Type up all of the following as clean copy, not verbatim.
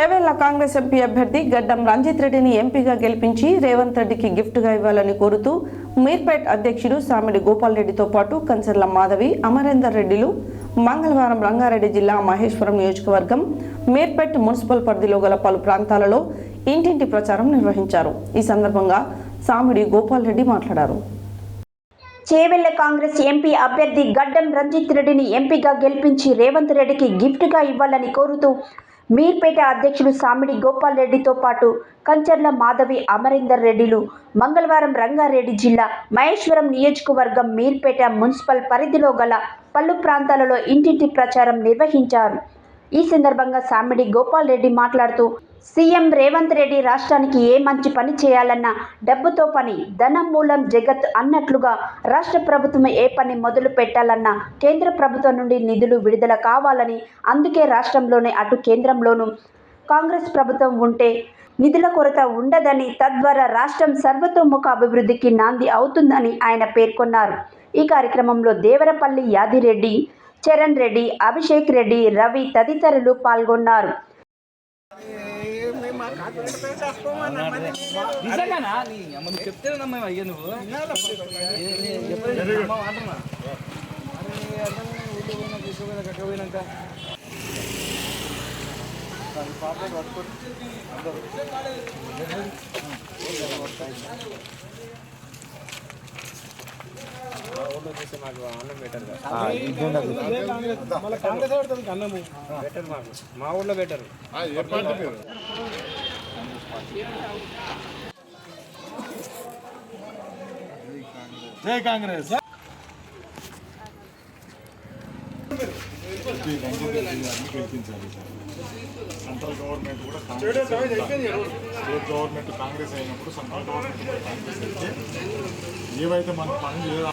Chevella Congress MP అభ్యర్థి గడ్డం రంజిత్ రెడ్డిని ఎంపీగా గెలిపించి రేవంత్ రెడ్డికి గిఫ్ట్గా ఇవ్వాలని కోరుతూ మీర్పేట్ అధ్యక్షుడు సామిడి గోపాల్ రెడ్డితో పాటు కంచర్ల మాధవి అమరేందర్ రెడ్డిలు మంగళవారం రంగారెడ్డి జిల్లా మహేశ్వరం నియోజకవర్గం మీర్పేట్ మున్సిపల్ పరిధిలో గల పలు ప్రాంతాలలో ఇంటింటి ప్రచారం నిర్వహించారు. ఈ సందర్భంగా సామిడి గోపాల్ రెడ్డి మాట్లాడారు. చేవెళ్ల కాంగ్రెస్ ఎంపీ అభ్యర్థి గడ్డం రంజిత్ రెడ్డిని ఎంపీగా గెలిపించి రేవంత్ రెడ్డికి గిఫ్ట్గా ఇవ్వాలని కోరుతూ మీర్పేట అధ్యక్షుడు సామిడి గోపాల్ రెడ్డితో పాటు కంచర్ల మాధవి అమరేందర్ రెడ్డిలు మంగళవారం రంగారెడ్డి జిల్లా మహేశ్వరం నియోజకవర్గం మీర్పేట మున్సిపల్ పరిధిలో గల పలు ప్రాంతాలలో ఇంటింటి ప్రచారం నిర్వహించారు. ఈ సందర్భంగా సామిడి గోపాల్ రెడ్డి మాట్లాడుతూ సీఎం రేవంత్ రెడ్డి రాష్ట్రానికి ఏ మంచి పని చేయాలన్నా డబ్బుతో పని, ధనం మూలం జగత్ అన్నట్లుగా రాష్ట్ర ప్రభుత్వం ఏ పని మొదలు పెట్టాలన్నా కేంద్ర ప్రభుత్వం నుండి నిధులు విడుదల కావాలని, అందుకే రాష్ట్రంలోనే అటు కేంద్రంలోనూ కాంగ్రెస్ ప్రభుత్వం ఉంటే నిధుల కొరత ఉండదని, తద్వారా రాష్ట్రం సర్వతోముఖ అభివృద్ధికి నాంది అవుతుందని ఆయన పేర్కొన్నారు. ఈ కార్యక్రమంలో దేవరపల్లి యాదిరెడ్డి, చరణ్ రెడ్డి, అభిషేక్ రెడ్డి, రవి తదితరులు పాల్గొన్నారు. మా ఊళ్ళో బెటర్. జై కాంగ్రెస్. సెంట్రల్ గవర్నమెంట్ కూడా స్టేట్ గవర్నమెంట్ కాంగ్రెస్ అయినప్పుడు సెంట్రల్ గవర్నమెంట్ కాంగ్రెస్ అయితే ఏవైతే మన పనులు చేయాలి.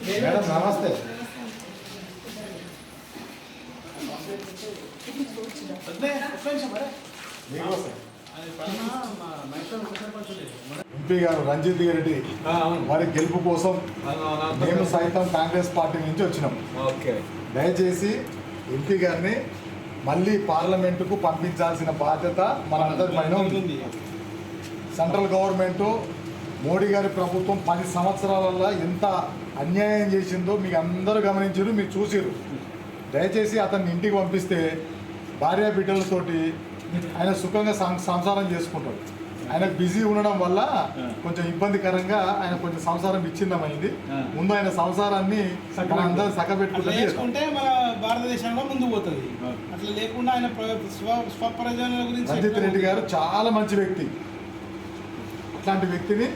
మేడం నమస్తే. ఎంపీ గారు రంజిత్ రెడ్డి వారి గెలుపు కోసం మేము సైతం కాంగ్రెస్ పార్టీ నుంచి వచ్చినాం. దయచేసి ఎంపీ గారిని మళ్ళీ పార్లమెంటుకు పంపించాల్సిన బాధ్యత మనందరి పైన ఉంటుంది. సెంట్రల్ గవర్నమెంటు మోడీ గారి ప్రభుత్వం 10 సంవత్సరాలలో ఎంత అన్యాయం చేసిందో మీకు అందరూ గమనించారు, మీరు చూసారు. దయచేసి అతన్ని ఇంటికి పంపిస్తే భార్య బిడ్డలతోటి ఆయన సుఖంగా సంసారం చేసుకుంటాడు. ఆయన బిజీ ఉండడం వల్ల కొంచెం ఇబ్బందికరంగా ఆయన కొంచెం సంసారం విచ్ఛిన్నమైంది. ముందు ఆయన సంసారాన్ని అందరూ చక్కబెట్టుకుంటే మన భారతదేశంలో ముందుకు పోతుంది. అట్లా లేకుండా ఆయన స్వప్రయోజనాల గురించి. రంజిత్ రెడ్డి గారు చాలా మంచి వ్యక్తి. అట్లాంటి వ్యక్తిని